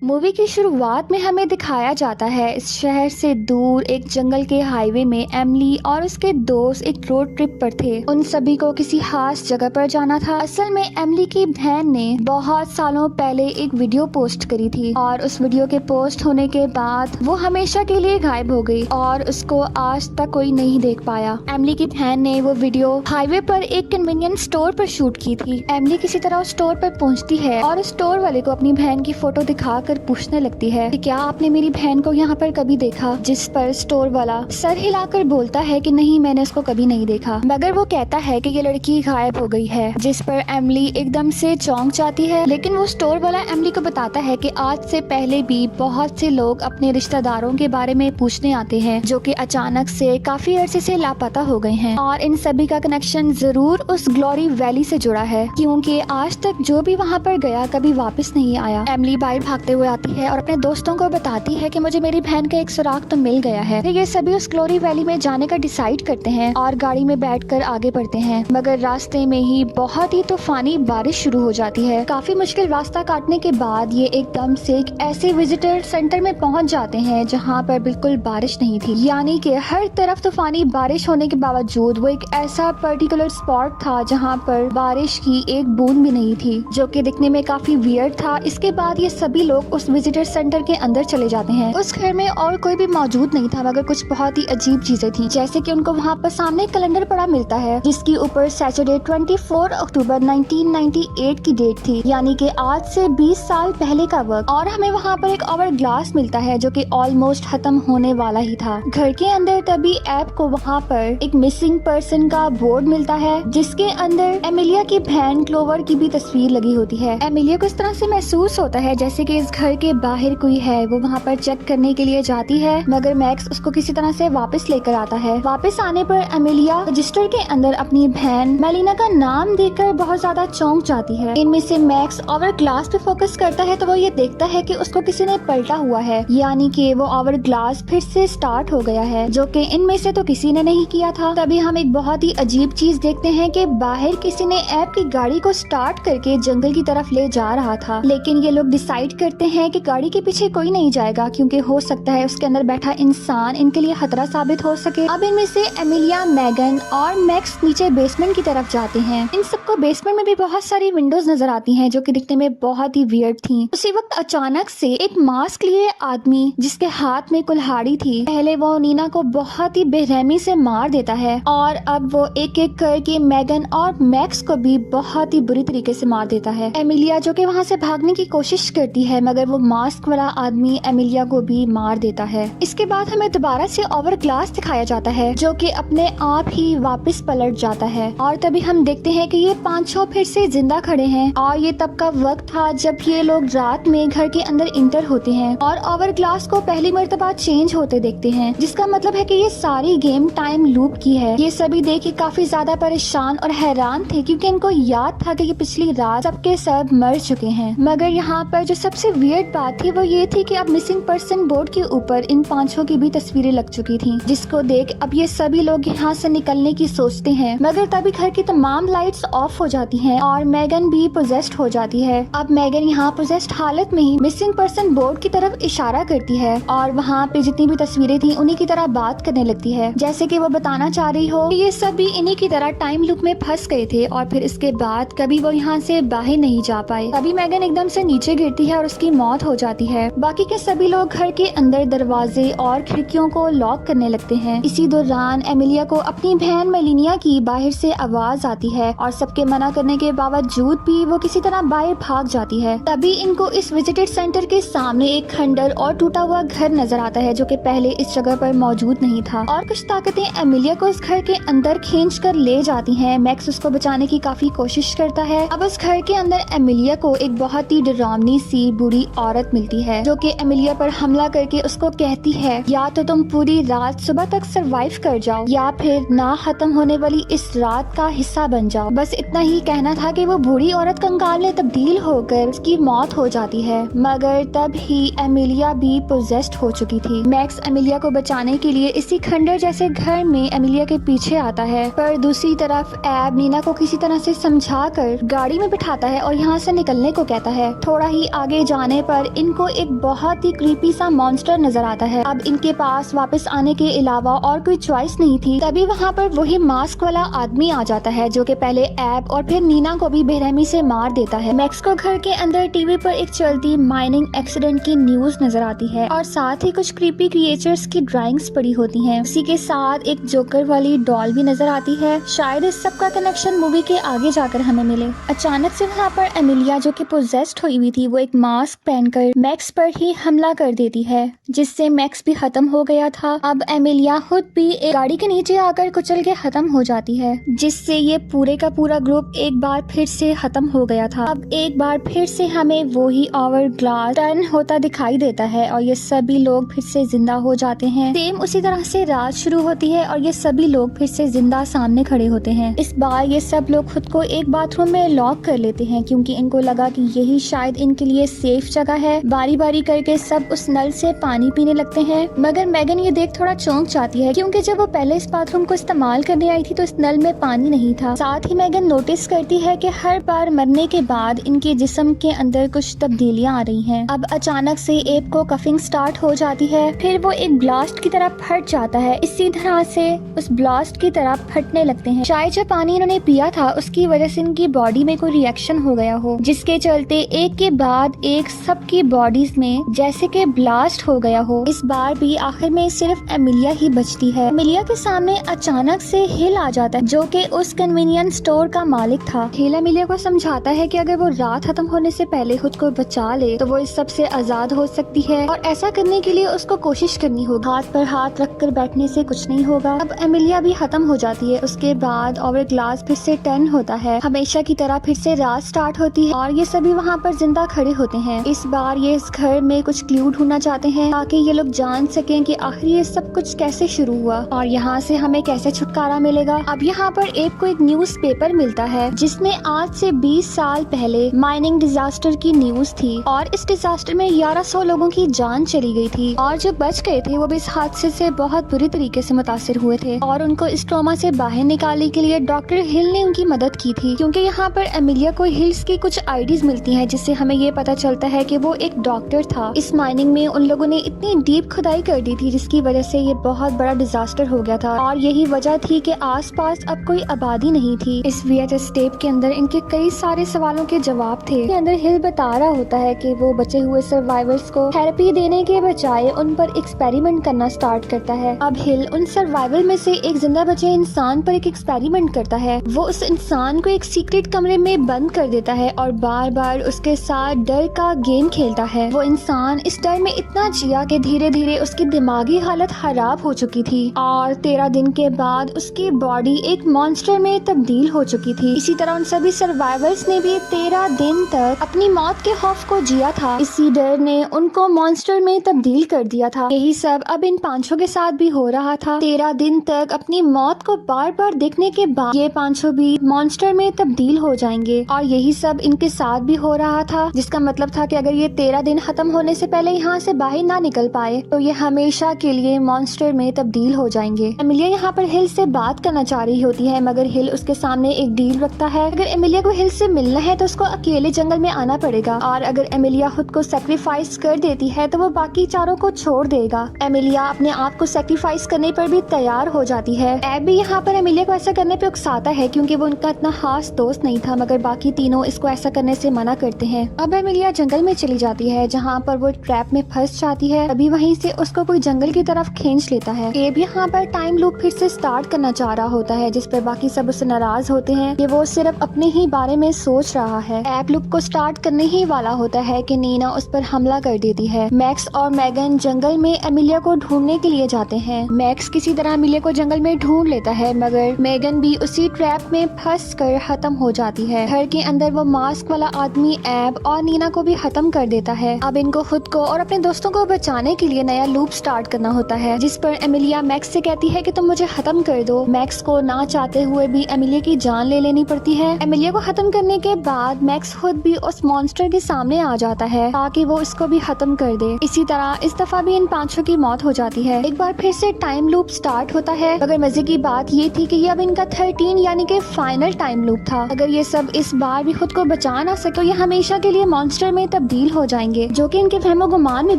Movie की शुरुआत में हमें दिखाया जाता है इस शहर से दूर एक जंगल के हाईवे में एमिली और उसके दोस्त एक रोड ट्रिप पर थे। उन सभी को किसी खास जगह पर जाना था। असल में एमिली की बहन ने बहुत सालों पहले एक वीडियो पोस्ट करी थी और उस वीडियो के पोस्ट होने के बाद वो हमेशा के लिए गायब हो गई और उसको आज तक कोई नहीं देख पाया। एमिली की बहन ने वो वीडियो हाईवे पर एक कन्वीनियंस स्टोर पर शूट की थी। एमिली किसी तरह उस स्टोर पर पहुंचती है और उस स्टोर वाले को अपनी बहन की फोटो दिखा कर पूछने लगती है कि क्या आपने मेरी बहन को यहाँ पर कभी देखा, जिस पर स्टोर वाला सर हिलाकर बोलता है कि नहीं, मैंने उसको कभी नहीं देखा, मगर वो कहता है कि ये लड़की गायब हो गई है। जिस पर एमिली एकदम से चौंक जाती है, लेकिन वो स्टोर वाला एमिली को बताता है कि आज से पहले भी बहुत से लोग अपने रिश्तेदारों के बारे में पूछने आते हैं जो कि अचानक से काफी अरसे से लापता हो गए हैं और इन सभी का कनेक्शन जरूर उस ग्लोरी वैली से जुड़ा है, क्योंकि आज तक जो भी वहाँ पर गया कभी वापस नहीं आया। एमिली बाहर भागते हुए आती है और अपने दोस्तों को बताती है कि मुझे मेरी बहन का एक सुराग तो मिल गया है। फिर ये सभी उस ग्लोरी वैली में जाने का डिसाइड करते हैं और गाड़ी में बैठकर आगे बढ़ते हैं, मगर रास्ते में ही बहुत ही तूफानी बारिश शुरू हो जाती है। काफी मुश्किल रास्ता काटने के बाद ये एकदम से एक ऐसे विजिटर सेंटर में पहुंच जाते हैं जहाँ पर बिल्कुल बारिश नहीं थी, यानी कि हर तरफ तूफानी बारिश होने के बावजूद वो एक ऐसा पर्टिकुलर स्पॉट था जहाँ पर बारिश की एक बूंद भी नहीं थी, जो कि दिखने में काफी वियर्ड था। इसके बाद ये सभी लोग उस विजिटर सेंटर के अंदर चले जाते हैं। उस घर में और कोई भी मौजूद नहीं था, मगर कुछ बहुत ही अजीब चीजें थी, जैसे कि उनको वहाँ पर सामने कैलेंडर पड़ा मिलता है जिसके ऊपर सैटरडे 24 अक्टूबर 1998 की डेट थी, यानी कि आज से 20 साल पहले का वक्त। और हमें वहाँ पर एक ओवर ग्लास मिलता है जो कि ऑलमोस्ट खत्म होने वाला ही था। घर के अंदर तभी ऐप को वहाँ पर एक मिसिंग पर्सन का बोर्ड मिलता है जिसके अंदर एमिलिया की बहन क्लोवर की भी तस्वीर लगी होती है। एमिलिया को इस तरह से महसूस होता है जैसे कि इस घर के बाहर कोई है। वो वहाँ पर चेक करने के लिए जाती है, मगर मैक्स उसको किसी तरह से वापस लेकर आता है। वापस आने पर एमिलिया रजिस्टर के अंदर अपनी बहन मेलिना का नाम देखकर बहुत ज्यादा चौंक जाती है। इनमें से मैक्स ओवर ग्लास पे फोकस करता है तो वो ये देखता है कि उसको किसी ने पलटा हुआ है, यानी कि वो ओवर ग्लास फिर से स्टार्ट हो गया है, जो कि इनमें से तो किसी ने नहीं किया था। तभी हम एक बहुत ही अजीब चीज देखते हैं कि बाहर किसी ने ऐप की गाड़ी को स्टार्ट करके जंगल की तरफ ले जा रहा था, लेकिन ये लोग डिसाइड करते हैं कि गाड़ी के पीछे कोई नहीं जाएगा क्योंकि हो सकता है उसके अंदर बैठा इंसान इनके लिए खतरा साबित हो सके। अब इनमें से एमिलिया, मैगन और मैक्स नीचे बेसमेंट की तरफ जाते हैं। इन सबको बेसमेंट में भी बहुत सारी विंडोज नजर आती हैं जो कि दिखने में बहुत ही वियर्ड थी। उसी वक्त अचानक से एक मास्क लिए आदमी जिसके हाथ में कुल्हाड़ी थी, पहले वो नीना को बहुत ही बेरहमी से मार देता है और अब वो एक एक करके मैगन और मैक्स को भी बहुत ही बुरी तरीके से मार देता है। एमिलिया जो कि वहाँ से भागने की कोशिश करती है, मगर वो मास्क वाला आदमी एमिलिया को भी मार देता है। इसके बाद हमें दोबारा से ओवर ग्लास दिखाया जाता है जो कि अपने आप ही वापस पलट जाता है और तभी हम देखते हैं कि ये पांचों फिर से जिंदा खड़े हैं और ये तब का वक्त था जब ये लोग रात में घर के अंदर इंटर होते हैं और ओवर ग्लास को पहली मर्तबा चेंज होते देखते हैं, जिसका मतलब है कि ये सारी गेम टाइम लूप की है। ये सभी देख के काफी ज्यादा परेशान और हैरान थे क्योंकि इनको याद था कि पिछली रात सबके सब मर चुके हैं। मगर यहाँ पर जो सबसे वियर्ड बात थी वो ये थी कि अब मिसिंग पर्सन बोर्ड के ऊपर इन पांचों की भी तस्वीरें लग चुकी थी, जिसको देख अब ये सभी लोग यहाँ से निकलने की सोचते हैं, मगर तभी घर की तमाम लाइट्स ऑफ हो जाती हैं और मैगन भी पोजेस्ड हो जाती है। अब मैगन यहाँ पोजेस्ड हालत में ही मिसिंग पर्सन बोर्ड की तरफ इशारा करती है और वहाँ पे जितनी भी तस्वीरें थी उन्हीं की तरह बात करने लगती है, जैसे कि वो बताना चाह रही हो कि ये सभी इन्हीं की तरह टाइम लूप में फंस गए थे और फिर इसके बाद कभी वो यहाँ से बाहर नहीं जा पाए। तभी मैगन एकदम से नीचे गिरती है और उसकी मौत हो जाती है। बाकी के सभी लोग घर के अंदर दरवाजे और खिड़कियों को लॉक करने लगते हैं। इसी दौरान एमिलिया को अपनी बहन मेलिनिया की बाहर से आवाज आती है और सबके मना करने के बावजूद भी वो किसी तरह बाहर भाग जाती है। तभी इनको इस विजिटेड सेंटर के सामने एक खंडर और टूटा हुआ घर नजर आता है जो कि पहले इस जगह पर मौजूद नहीं था और कुछ ताकतें एमिलिया को इस घर के अंदर खींच कर ले जाती हैं। मैक्स उसको बचाने की काफी कोशिश करता है। अब उस घर के अंदर एमिलिया को एक बहुत ही डरावनी सी बुरी औरत मिलती है जो कि एमिलिया पर हमला करके उसको कहती है या तो तुम पूरी रात सुबह तक सरवाइव कर जाओ या फिर ना खत्म होने वाली इस रात का हिस्सा बन जाओ। बस इतना ही कहना था कि वो बूढ़ी औरत कंकाल में तब्दील होकर उसकी मौत हो जाती है, मगर तब ही एमिलिया भी पोजेस्ड हो चुकी थी। मैक्स एमिलिया को बचाने के लिए इसी खंडर जैसे घर में एमिलिया के पीछे आता है, पर दूसरी तरफ एब नीना को किसी तरह से समझा कर गाड़ी में बिठाता है और यहाँ से निकलने को कहता है। थोड़ा ही आगे जाने जाने पर इनको एक बहुत ही क्रीपी सा मॉन्स्टर नजर आता है। अब इनके पास वापस आने के अलावा और कोई चॉइस नहीं थी। तभी वहाँ पर वही मास्क वाला आदमी आ जाता है जो कि पहले एब और फिर नीना को भी बेरहमी से मार देता है। मैक्स को घर के अंदर टीवी पर एक चलती माइनिंग एक्सीडेंट की न्यूज नजर आती है और साथ ही कुछ क्रीपी क्रिएचर्स की ड्राइंग्स पड़ी होती हैं। उसी के साथ एक जोकर वाली डॉल भी नजर आती है। शायद इस सब का कनेक्शन मूवी के आगे जाकर हमें मिले। अचानक से वहाँ पर एमिलिया जो कि पोजेस्ड हुई हुई थी वो एक मास्क पहनकर मैक्स पर ही हमला कर देती है, जिससे मैक्स भी खत्म हो गया था। अब एमिलिया खुद भी एक गाड़ी के नीचे आकर कुचल के खत्म हो जाती है, जिससे ये पूरे का पूरा ग्रुप एक बार फिर से खत्म हो गया था। अब एक बार फिर से हमें वो ही आवर ग्लास टर्न होता दिखाई देता है और ये सभी लोग फिर से जिंदा हो जाते हैं। सेम उसी तरह से रात शुरू होती है और ये सभी लोग फिर से जिंदा सामने खड़े होते हैं। इस बार ये सब लोग खुद को एक बाथरूम में लॉक कर लेते हैं क्योंकि इनको लगा कि यही शायद इनके लिए सेफ जगह है। बारी बारी करके सब उस नल से पानी पीने लगते हैं, मगर मैगन ये देख थोड़ा चौंक जाती है क्योंकि जब वो पहले इस बाथरूम को इस्तेमाल करने आई थी तो इस नल में पानी नहीं था। साथ ही मैगन नोटिस करती है कि हर बार मरने के बाद इनके जिस्म के अंदर कुछ तब्दीलियां आ रही हैं। अब अचानक से एब को कफिंग स्टार्ट हो जाती है, फिर वो एक ब्लास्ट की तरफ फट जाता है। इसी तरह से उस ब्लास्ट की तरफ फटने लगते हैं। शायद जो पानी इन्होंने पिया था उसकी वजह से इनकी बॉडी में कोई रिएक्शन हो गया हो, जिसके चलते एक के बाद एक सबकी बॉडीज में जैसे कि ब्लास्ट हो गया हो। इस बार भी आखिर में सिर्फ एमिलिया ही बचती है। एमिलिया के सामने अचानक से हिल आ जाता है जो कि उस कन्वीनियंस स्टोर का मालिक था। हिल एमिलिया को समझाता है कि अगर वो रात खत्म होने से पहले खुद को बचा ले तो वो इस सब से आजाद हो सकती है और ऐसा करने के लिए उसको कोशिश करनी होगी। हाथ पर हाथ रखकर बैठने से कुछ नहीं होगा। अब एमिलिया भी खत्म हो जाती है। उसके बाद ओवर ग्लास फिर से टर्न होता है। हमेशा की तरह फिर से रात स्टार्ट होती है और ये सभी वहाँ पर जिंदा खड़े होते हैं। इस बार ये इस घर में कुछ क्लू ढूंढना चाहते हैं ताकि ये लोग जान सकें कि आखिर ये सब कुछ कैसे शुरू हुआ और यहाँ से हमें कैसे छुटकारा मिलेगा। अब यहाँ पर एक को एक न्यूज पेपर मिलता है जिसमें आज से 20 साल पहले माइनिंग डिजास्टर की न्यूज थी और इस डिजास्टर में 1100 लोगों की जान चली गई थी और जो बच गए थे वो भी इस हादसे से बहुत बुरी तरीके से मुतासिर हुए थे और उनको इस ट्रॉमा से बाहर निकालने के लिए डॉक्टर हिल ने उनकी मदद की थी। क्योंकि यहाँ पर एमिलिया को हिल्स की कुछ आईडीज मिलती हैं जिससे हमें ये पता चलता है कि वो एक डॉक्टर था। इस माइनिंग में उन लोगों ने इतनी डीप खुदाई कर दी थी जिसकी वजह से ये बहुत बड़ा डिजास्टर हो गया था और यही वजह थी कि आसपास अब कोई आबादी नहीं थी। इस VHS टेप के अंदर इनके कई सारे सवालों के जवाब थे। के अंदर हिल बता रहा होता है कि वो बचे हुए सर्वाइवर्स को थेरेपी देने के बजाय उन पर एक्सपेरिमेंट करना स्टार्ट करता है। अब हिल उन सर्वाइवल में से एक जिंदा बचे इंसान पर एक एक्सपेरिमेंट करता है। वो उस इंसान को एक सीक्रेट कमरे में बंद कर देता है और बार बार उसके साथ डर का गेम खेलता है। वो इंसान इस डर में इतना जिया कि धीरे धीरे उसकी दिमागी हालत खराब हो चुकी थी और 13 दिन के बाद उसकी बॉडी एक मॉन्स्टर में तब्दील हो चुकी थी। इसी तरह उन सभी सर्वाइवर्स ने भी 13 दिन तक अपनी मौत के खौफ को जिया था। इसी डर ने उनको मॉन्स्टर में तब्दील कर दिया था। यही सब अब इन पांचों के साथ भी हो रहा था। 13 दिन तक अपनी मौत को बार बार देखने के बाद ये पांचों भी मॉन्स्टर में तब्दील हो जाएंगे और यही सब इनके साथ भी हो रहा था, जिसका मतलब था कि अगर ये 13 दिन खत्म होने से पहले यहाँ से बाहर ना निकल पाए तो ये हमेशा के लिए मॉन्स्टर में तब्दील हो जाएंगे। एमिलिया यहाँ पर हिल से बात करना चाह रही होती है मगर हिल उसके सामने एक डील रखता है। अगर एमिलिया को हिल से मिलना है तो उसको अकेले जंगल में आना पड़ेगा और अगर एमिलिया खुद को सेक्रीफाइस कर देती है तो वो बाकी चारों को छोड़ देगा। एमिलिया अपने आप को सेक्रीफाइस करने पर भी तैयार हो जाती है। एब भी यहाँ पर एमिलिया को ऐसा करने पे उकसाता है क्योंकि वो उनका इतना खास दोस्त नहीं था, मगर बाकी तीनों इसको ऐसा करने से मना करते हैं। अब एमिलिया जंगल में चली जाती है जहाँ पर वो ट्रैप में फंस जाती है। अभी वहीं से उसको कोई जंगल की तरफ खींच लेता है। एब यहाँ पर टाइम लूप फिर से स्टार्ट करना चाह रहा होता है जिस पर बाकी सब उससे नाराज होते हैं कि वो सिर्फ अपने ही बारे में सोच रहा है। एब लूप को स्टार्ट करने ही वाला होता है कि नीना उस पर हमला कर देती है। मैक्स और मैगन जंगल में एमिलिया को ढूंढने के लिए जाते हैं। मैक्स किसी तरह एमिलिया को जंगल में ढूंढ लेता है मगर मैगन भी उसी ट्रैप में फंस कर खत्म हो जाती है। घर के अंदर वो मास्क वाला आदमी एब और नीना को भी खत्म कर देता है। अब इनको खुद को और अपने दोस्तों को बचाने के लिए नया लूप स्टार्ट करना होता है जिस पर एमिलिया मैक्स से कहती है कि तुम मुझे खत्म कर दो। मैक्स को ना चाहते हुए भी एमिलिया की जान ले लेनी पड़ती है। एमिलिया को खत्म करने के बाद मैक्स खुद भी उस मॉन्स्टर के सामने आ जाता है ताकि वो इसको भी खत्म कर दे। इसी तरह इस दफा भी इन पांचों की मौत हो जाती है। एक बार फिर से टाइम लूप स्टार्ट होता है मगर मजे की बात ये थी कि ये अब इनका 13 यानी कि फाइनल टाइम लूप था। अगर ये सब इस बार भी खुद को बचा ना सके तो ये हमेशा के लिए मॉन्स्टर में तब्दील हो जाएंगे, जो कि इनके फहमो गुमान में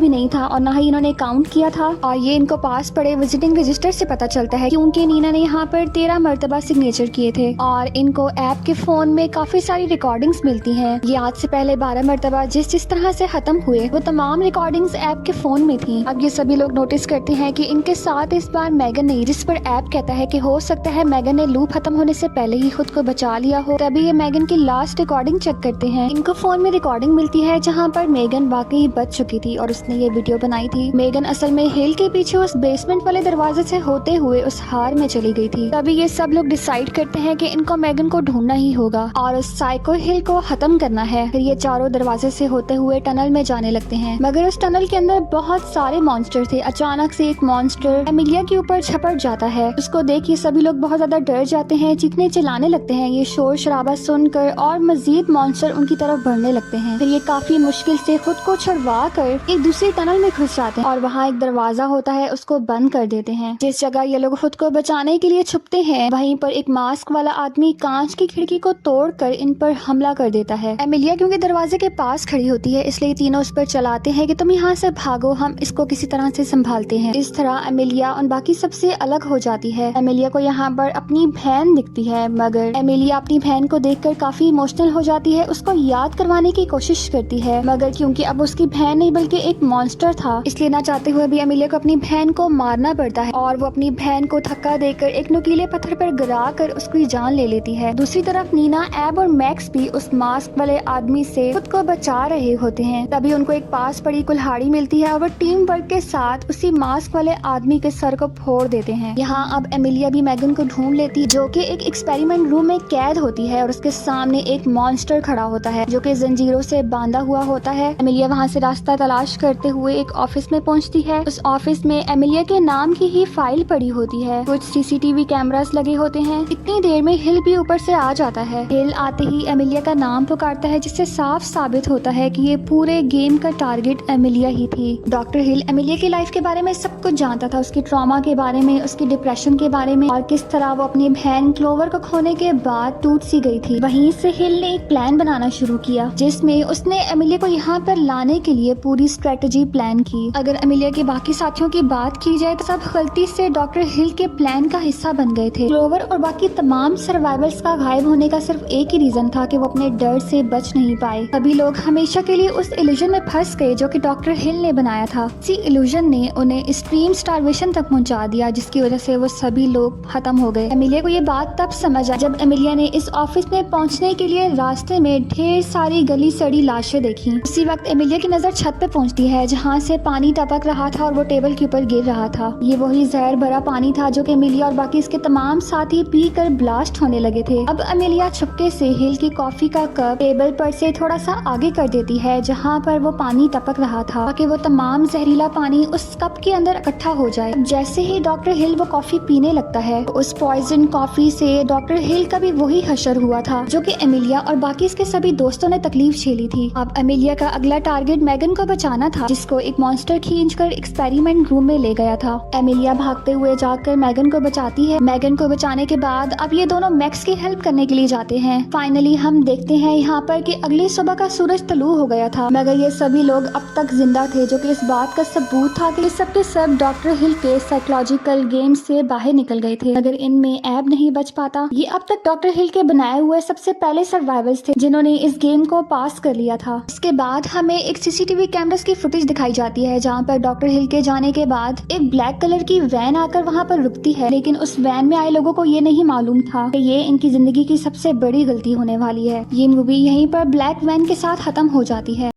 भी नहीं था और ना ही इन्होंने काउंट किया था। और ये इनको पास पड़े विजिटिंग रजिस्टर से पता चलता है क्योंकि नीना ने यहाँ पर 13 मरतबा सिग्नेचर किए थे और इनको ऐप के फोन में काफी सारी रिकॉर्डिंग्स मिलती हैं। ये आज से पहले 12 मरतबा जिस तरह से खत्म हुए वो तमाम रिकॉर्डिंग्स ऐप के फोन में थी। अब ये सभी लोग नोटिस करते हैं कि इनके साथ इस बार मैगन नहीं, जिस पर ऐप कहता है कि हो सकता है मैगन ने लूप खत्म होने से पहले ही खुद को बचा लिया हो। तभी ये मैगन की लास्ट रिकॉर्डिंग चेक करते हैं। इनको फोन में रिकॉर्डिंग मिलती है जहाँ पर मैगन वाकई बच चुकी थी और उसने ये वीडियो बनाई थी। मैगन असल में हिल के पीछे उस बेसमेंट वाले दरवाजे से होते हुए उस हार में चली गई थी। तभी ये सब लोग डिसाइड करते हैं कि इनको मैगन को ढूंढना ही होगा और उस साइको हिल को खत्म करना है। फिर ये चारों दरवाजे से होते हुए टनल में जाने लगते हैं, मगर उस टनल के अंदर बहुत सारे मॉन्स्टर थे। अचानक से एक मॉन्स्टर एमिलिया के ऊपर झपट जाता है। उसको देख ये सभी लोग बहुत ज्यादा डर जाते हैं, चीखने चिल्लाने लगते हैं। ये शोर शराबा सुनकर और मजीद मॉन्स्टर उनकी तरफ बढ़ने लगते हैं। फिर ये काफी मुश्किल से खुद को छुड़वा कर एक दूसरी टनल में घुस जाते हैं और वहाँ एक दरवाजा होता है, उसको बंद कर देते हैं। जिस जगह ये लोग खुद को बचाने के लिए छुपते हैं वहीं पर एक मास्क वाला आदमी कांच की खिड़की को तोड़कर इन पर हमला कर देता है। एमिलिया क्योंकि दरवाजे के पास खड़ी होती है इसलिए तीनों उस पर चलाते हैं कि तुम यहाँ से भागो, हम इसको किसी तरह से संभालते हैं। इस तरह एमिलिया उन बाकी सबसे अलग हो जाती है। एमिलिया को यहाँ पर अपनी बहन दिखती है, मगर एमिलिया अपनी बहन को देखकर काफी इमोशनल हो जाती है। उसको याद करवाने की कोशिश करती है, मगर क्योंकि अब उसकी बहन नहीं बल्कि एक मॉन्स्टर था इसलिए ना चाहते हुए भी एमिलिया को अपनी बहन को मारना पड़ता है और वो अपनी बहन को धक्का देकर एक नुकीले पत्थर पर गिरा कर उसकी जान ले लेती है। दूसरी तरफ नीना, एब और मैक्स भी उस मास्क वाले आदमी से खुद को बचा रहे होते हैं। तभी उनको एक पास पड़ी कुल्हाड़ी मिलती है और वो टीम वर्क के साथ उसी मास्क वाले आदमी के सर को फोड़ देते हैं। यहाँ अब एमिलिया भी मैगन को ढूंढ लेती जो कि एक एक्सपेरिमेंट रूम में कैद होती है और उसके सामने एक मॉन्स्टर खड़ा होता है जो कि जंजीरों से बांधा हुआ होता है। एमिलिया वहाँ से रास्ता तलाश करते हुए एक ऑफिस में पहुँचती है। उस ऑफिस में एमिलिया के नाम की ही फाइल पड़ी होती है। कुछ सीसीटीवी कैमरास लगे होते हैं। इतनी देर में हिल भी ऊपर से आ जाता है। हिल आते ही एमिलिया का नाम पुकारता है जिससे साफ साबित होता है कि ये पूरे गेम का टारगेट एमिलिया ही थी। डॉक्टर हिल एमिलिया की लाइफ के बारे में सब कुछ जानता था, उसकी ट्रॉमा के बारे में, उसकी डिप्रेशन के बारे में और किस तरह वो अपनी बहन क्लोवर को खोने के बाद टूट सी गई थी। वहीं से हिल ने एक प्लान बनाना शुरू किया जिसमें उसने एमिलिया को यहाँ पर लाने के लिए पूरी स्ट्रेटेजी प्लान की। अगर एमिलिया के बाकी साथियों की बात की जाए तो सब गलती से डॉक्टर हिल के प्लान का हिस्सा बन गए थे। क्लोवर और बाकी तमाम सर्वाइवर्स का गायब होने का सिर्फ एक ही रीजन था कि वो अपने डर से बच नहीं पाए। सभी लोग हमेशा के लिए उस इल्यूजन में फंस गए जो कि डॉक्टर हिल ने बनाया था। इसी इल्यूजन ने उन्हें एक्सट्रीम स्टारवेशन तक पहुंचा दिया जिसकी वजह से वो सभी लोग खत्म हो गए। एमिलिया को ये बात तब समझ आई जब एमिलिया ने इस ऑफिस में पहुंचने के लिए रास्ते में ढेर सारी गली सड़ी लाशें देखी। उसी वक्त एमिलिया की नजर छत पे पहुंचती है जहाँ से पानी टपक रहा था और वो टेबल के ऊपर गिर रहा था। ये वही जहर भरा पानी था जो कि एमिलिया और बाकी इसके तमाम साथी पी कर ब्लास्ट होने लगे थे। अब एमिलिया छुपके से हिल की कॉफी का कप टेबल पर से थोड़ा सा आगे कर देती है जहाँ पर वो पानी टपक रहा था ताकि वो तमाम जहरीला पानी उस कप के अंदर इकट्ठा हो जाए। जैसे ही डॉक्टर हिल वो कॉफी पीने लगता है उस पॉइजन कॉफी से डॉक्टर हिल का भी वही हशर हुआ था जो कि एमिलिया और बाकी इसके सभी दोस्तों ने तकलीफ झेली थी। अब एमिलिया का अगला टारगेट मैगन को बचाना था जिसको एक मॉन्स्टर खींचकर एक्सपेरिमेंट रूम में ले गया था। एमिलिया भागते हुए जाकर मैगन को बचाती है। मैगन को बचाने के बाद अब ये दोनों मैक्स की हेल्प करने के लिए जाते हैं। फाइनली हम देखते हैं यहाँ पर कि अगली सुबह का सूरज तलू हो गया था, मगर ये सभी लोग अब तक जिंदा थे जो कि इस बात का सबूत था कि सब के सब डॉक्टर हिल के साइकोलॉजिकल गेम से बाहर निकल गए थे। अगर इनमें ऐब नहीं बच पाता, ये अब तक डॉक्टर हिल के बनाए हुए सबसे पहले सर्वाइवर्स थे जिन्होंने इस गेम को पास कर लिया था। इसके बाद हमें एक सीसीटीवी कैमरास की फुटेज दिखाई जाती है जहाँ पर डॉक्टर हिल के जाने के बाद एक ब्लैक कलर की वैन आकर वहाँ पर रुकती है, लेकिन उस वैन में आए लोगों को ये नहीं मालूम था कि ये इनकी जिंदगी की सबसे बड़ी गलती होने वाली है। ये मूवी यहीं पर ब्लैक वैन के साथ खत्म हो जाती है।